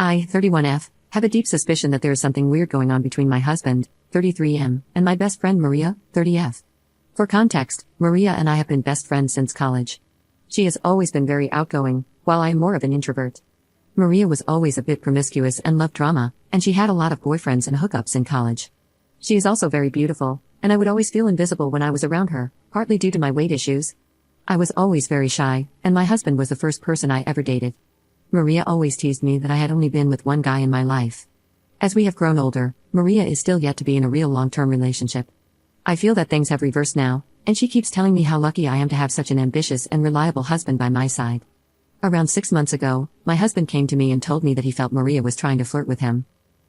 I, 31F, have a deep suspicion that there is something weird going on between my husband, 33M, and my best friend Maria, 30F. For context, Maria and I have been best friends since college. She has always been very outgoing, while I am more of an introvert. Maria was always a bit promiscuous and loved drama, and she had a lot of boyfriends and hookups in college. She is also very beautiful, and I would always feel invisible when I was around her, partly due to my weight issues. I was always very shy, and my husband was the first person I ever dated. Maria always teased me that I had only been with one guy in my life. As we have grown older, Maria is still yet to be in a real long-term relationship. I feel that things have reversed now, and she keeps telling me how lucky I am to have such an ambitious and reliable husband by my side. Around 6 months ago, my husband came to me and told me that he felt Maria was trying to flirt with him.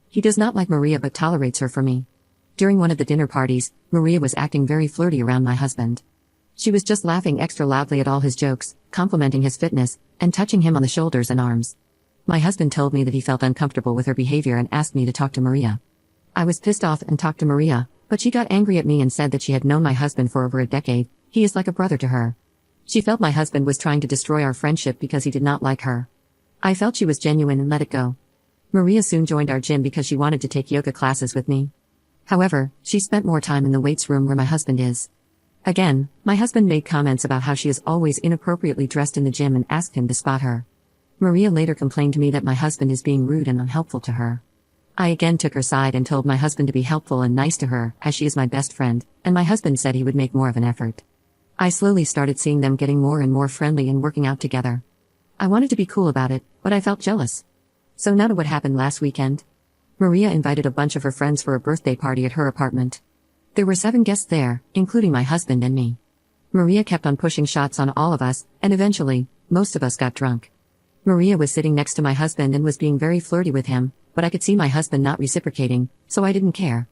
He does not like Maria but tolerates her for me. During one of the dinner parties, Maria was acting very flirty around my husband. She was just laughing extra loudly at all his jokes, complimenting his fitness, and touching him on the shoulders and arms. My husband told me that he felt uncomfortable with her behavior and asked me to talk to Maria. I was pissed off and talked to Maria, but she got angry at me and said that she had known my husband for over a decade. He is like a brother to her. She felt my husband was trying to destroy our friendship because he did not like her. I felt she was genuine and let it go. Maria soon joined our gym because she wanted to take yoga classes with me. However, she spent more time in the weights room where my husband is. Again, my husband made comments about how she is always inappropriately dressed in the gym and asked him to spot her. Maria later complained to me that my husband is being rude and unhelpful to her. I again took her side and told my husband to be helpful and nice to her, as she is my best friend, and my husband said he would make more of an effort. I slowly started seeing them getting more and more friendly and working out together. I wanted to be cool about it, but I felt jealous. So now to what happened last weekend. Maria invited a bunch of her friends for a birthday party at her apartment. There were 7 guests there, including my husband and me. Maria kept on pushing shots on all of us, and eventually, most of us got drunk. Maria was sitting next to my husband and was being very flirty with him, but I could see my husband not reciprocating, so I didn't care.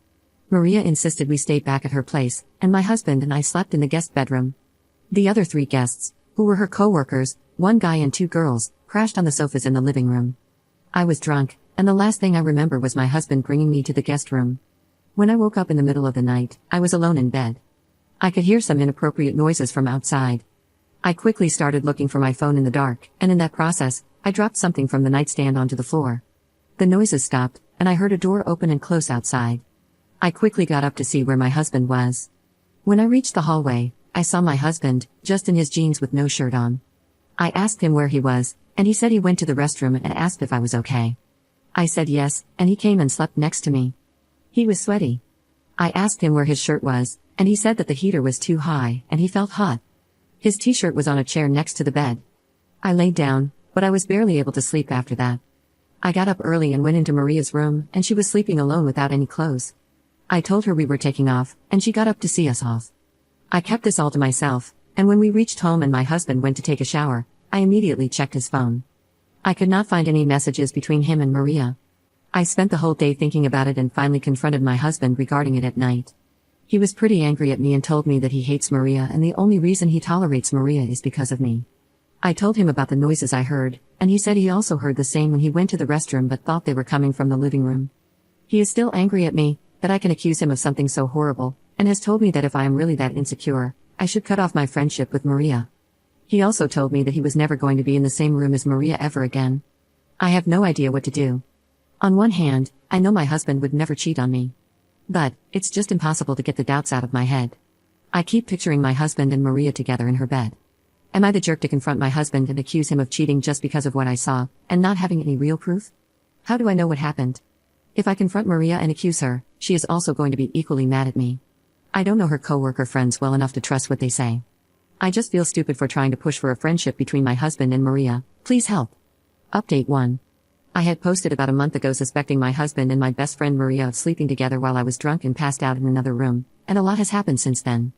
Maria insisted we stay back at her place, and my husband and I slept in the guest bedroom. The other 3 guests, who were her co-workers, 1 guy and 2 girls, crashed on the sofas in the living room. I was drunk, and the last thing I remember was my husband bringing me to the guest room. When I woke up in the middle of the night, I was alone in bed. I could hear some inappropriate noises from outside. I quickly started looking for my phone in the dark, and in that process, I dropped something from the nightstand onto the floor. The noises stopped, and I heard a door open and close outside. I quickly got up to see where my husband was. When I reached the hallway, I saw my husband, just in his jeans with no shirt on. I asked him where he was, and he said he went to the restroom and asked if I was okay. I said yes, and he came and slept next to me. He was sweaty. I asked him where his shirt was, and he said that the heater was too high, and he felt hot. His t-shirt was on a chair next to the bed. I laid down, but I was barely able to sleep after that. I got up early and went into Maria's room, and she was sleeping alone without any clothes. I told her we were taking off, and she got up to see us off. I kept this all to myself, and when we reached home and my husband went to take a shower, I immediately checked his phone. I could not find any messages between him and Maria. I spent the whole day thinking about it and finally confronted my husband regarding it at night. He was pretty angry at me and told me that he hates Maria and the only reason he tolerates Maria is because of me. I told him about the noises I heard, and he said he also heard the same when he went to the restroom but thought they were coming from the living room. He is still angry at me, that I can accuse him of something so horrible, and has told me that if I am really that insecure, I should cut off my friendship with Maria. He also told me that he was never going to be in the same room as Maria ever again. I have no idea what to do. On one hand, I know my husband would never cheat on me. But, it's just impossible to get the doubts out of my head. I keep picturing my husband and Maria together in her bed. Am I the jerk to confront my husband and accuse him of cheating just because of what I saw, and not having any real proof? How do I know what happened? If I confront Maria and accuse her, she is also going to be equally mad at me. I don't know her co-worker friends well enough to trust what they say. I just feel stupid for trying to push for a friendship between my husband and Maria. Please help. Update 1. I had posted about a month ago suspecting my husband and my best friend Maria of sleeping together while I was drunk and passed out in another room, and a lot has happened since then.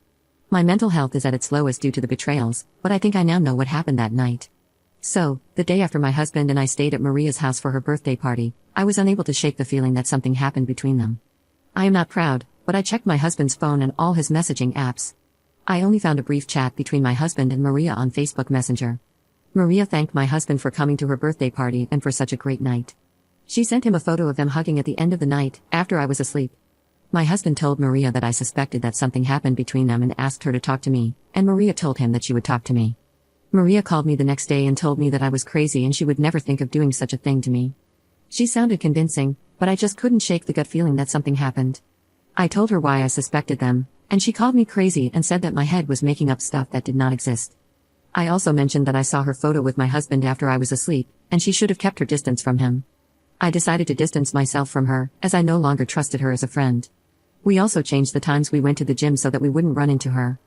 My mental health is at its lowest due to the betrayals, but I think I now know what happened that night. So, the day after my husband and I stayed at Maria's house for her birthday party, I was unable to shake the feeling that something happened between them. I am not proud, but I checked my husband's phone and all his messaging apps. I only found a brief chat between my husband and Maria on Facebook Messenger. Maria thanked my husband for coming to her birthday party and for such a great night. She sent him a photo of them hugging at the end of the night, after I was asleep. My husband told Maria that I suspected that something happened between them and asked her to talk to me, and Maria told him that she would talk to me. Maria called me the next day and told me that I was crazy and she would never think of doing such a thing to me. She sounded convincing, but I just couldn't shake the gut feeling that something happened. I told her why I suspected them, and she called me crazy and said that my head was making up stuff that did not exist. I also mentioned that I saw her photo with my husband after I was asleep, and she should have kept her distance from him. I decided to distance myself from her, as I no longer trusted her as a friend. We also changed the times we went to the gym so that we wouldn't run into her.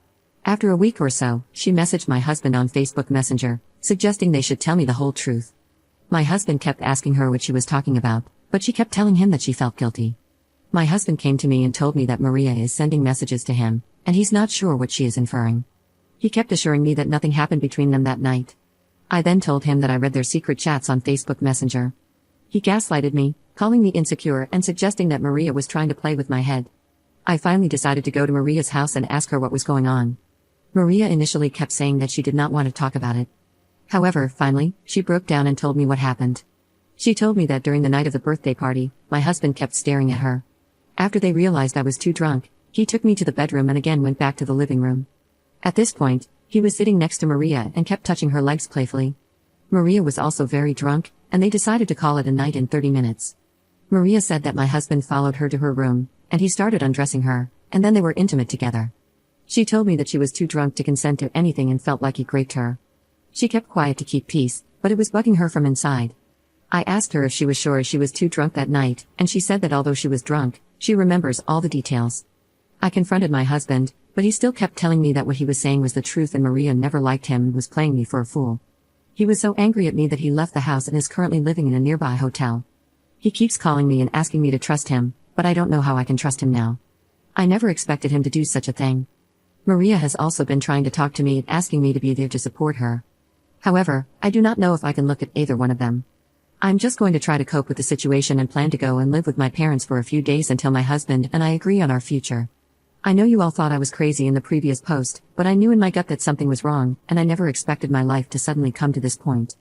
After a week or so, she messaged my husband on Facebook Messenger, suggesting they should tell me the whole truth. My husband kept asking her what she was talking about, but she kept telling him that she felt guilty. My husband came to me and told me that Maria is sending messages to him, and he's not sure what she is inferring. He kept assuring me that nothing happened between them that night. I then told him that I read their secret chats on Facebook Messenger. He gaslighted me, calling me insecure and suggesting that Maria was trying to play with my head. I finally decided to go to Maria's house and ask her what was going on. Maria initially kept saying that she did not want to talk about it. However, finally, she broke down and told me what happened. She told me that during the night of the birthday party, my husband kept staring at her. After they realized I was too drunk, he took me to the bedroom and again went back to the living room. At this point, he was sitting next to Maria and kept touching her legs playfully. Maria was also very drunk, and they decided to call it a night in 30 minutes. Maria said that my husband followed her to her room, and he started undressing her, and then they were intimate together. She told me that she was too drunk to consent to anything and felt like he raped her. She kept quiet to keep peace, but it was bugging her from inside. I asked her if she was sure she was too drunk that night, and she said that although she was drunk, she remembers all the details. I confronted my husband, but he still kept telling me that what he was saying was the truth and Maria never liked him and was playing me for a fool. He was so angry at me that he left the house and is currently living in a nearby hotel. He keeps calling me and asking me to trust him, but I don't know how I can trust him now. I never expected him to do such a thing. Maria has also been trying to talk to me and asking me to be there to support her. However, I do not know if I can look at either one of them. I'm just going to try to cope with the situation and plan to go and live with my parents for a few days until my husband and I agree on our future. I know you all thought I was crazy in the previous post, but I knew in my gut that something was wrong, and I never expected my life to suddenly come to this point.